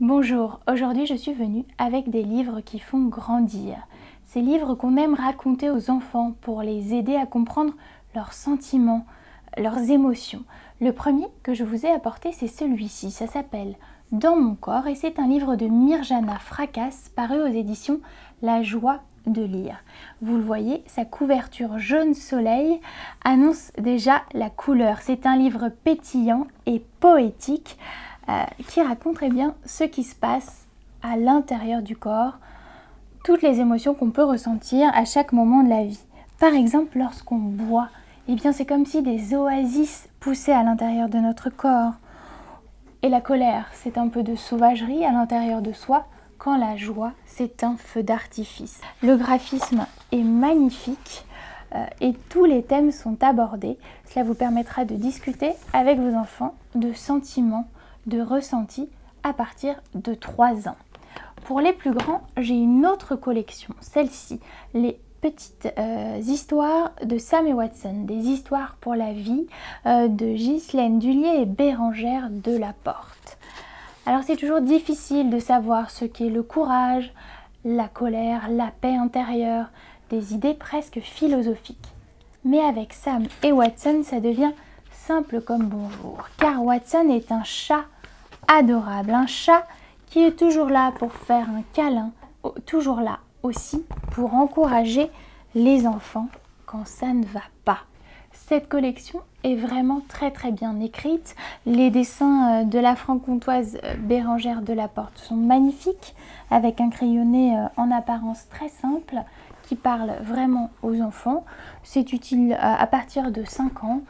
Bonjour, aujourd'hui je suis venue avec des livres qui font grandir. Ces livres qu'on aime raconter aux enfants pour les aider à comprendre leurs sentiments, leurs émotions. Le premier que je vous ai apporté, c'est celui-ci, ça s'appelle Dans mon corps et c'est un livre de Mirjana Fracasse paru aux éditions La Joie de lire. Vous le voyez, sa couverture jaune soleil annonce déjà la couleur. C'est un livre pétillant et poétique qui raconte très bien ce qui se passe à l'intérieur du corps, toutes les émotions qu'on peut ressentir à chaque moment de la vie. Par exemple, lorsqu'on boit, eh bien c'est comme si des oasis poussaient à l'intérieur de notre corps. Et la colère, c'est un peu de sauvagerie à l'intérieur de soi, quand la joie, c'est un feu d'artifice. Le graphisme est magnifique et tous les thèmes sont abordés. Cela vous permettra de discuter avec vos enfants de sentiments, de ressentis à partir de 3 ans. Pour les plus grands, j'ai une autre collection, celle-ci, les petites histoires de Sam et Watson, des histoires pour la vie de Ghislaine Dullier et Bérangère Delaporte. Alors c'est toujours difficile de savoir ce qu'est le courage, la colère, la paix intérieure, des idées presque philosophiques. Mais avec Sam et Watson, ça devient simple comme bonjour, car Watson est un chat adorable, un chat qui est toujours là pour faire un câlin, toujours là aussi pour encourager les enfants quand ça ne va pas. Cette collection est vraiment très bien écrite. Les dessins de la franc-comtoise Bérangère Delaporte sont magnifiques, avec un crayonné en apparence très simple qui parle vraiment aux enfants. C'est utile à partir de 5 ans.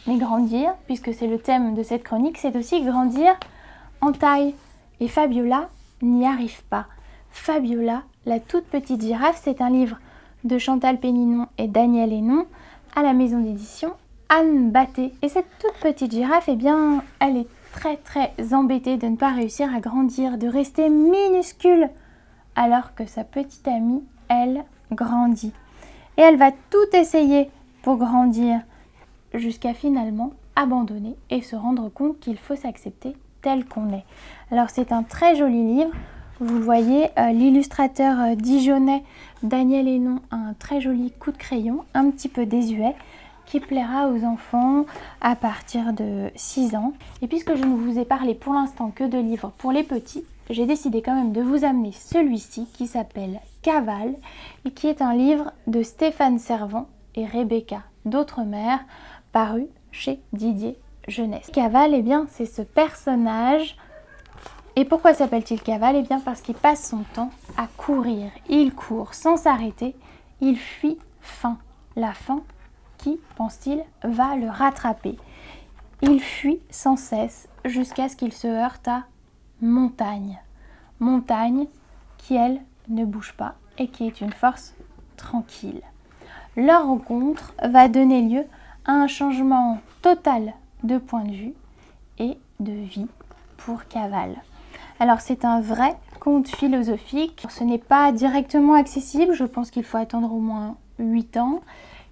Mais grandir, puisque c'est le thème de cette chronique, c'est aussi grandir en taille. Et Fabiola n'y arrive pas. Fabiola, la toute petite girafe, c'est un livre de Chantal Péninon et Daniel Hénon à la maison d'édition Anne Batté. Et cette toute petite girafe, eh bien, elle est très embêtée de ne pas réussir à grandir, de rester minuscule, alors que sa petite amie, elle, grandit. Et elle va tout essayer pour grandir, jusqu'à finalement abandonner et se rendre compte qu'il faut s'accepter tel qu'on est. Alors c'est un très joli livre, vous le voyez, l'illustrateur dijonnais Daniel Hénon a un très joli coup de crayon, un petit peu désuet, qui plaira aux enfants à partir de 6 ans. Et puisque je ne vous ai parlé pour l'instant que de livres pour les petits, j'ai décidé quand même de vous amener celui-ci qui s'appelle Cavale et qui est un livre de Stéphane Servant et Rebecca d'Outremer, paru chez Didier Jeunesse. Cavale, eh bien, c'est ce personnage. Et pourquoi s'appelle-t-il Cavale? Eh bien, parce qu'il passe son temps à courir. Il court sans s'arrêter. Il fuit faim. La faim qui, pense-t-il, va le rattraper. Il fuit sans cesse jusqu'à ce qu'il se heurte à Montagne. Montagne qui, elle, ne bouge pas et qui est une force tranquille. Leur rencontre va donner lieu à un changement total de point de vue et de vie pour Cavale. Alors c'est un vrai conte philosophique, ce n'est pas directement accessible, je pense qu'il faut attendre au moins 8 ans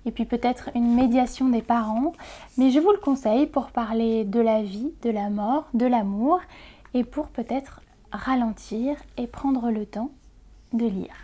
et puis peut-être une médiation des parents, mais je vous le conseille pour parler de la vie, de la mort, de l'amour et pour peut-être ralentir et prendre le temps de lire.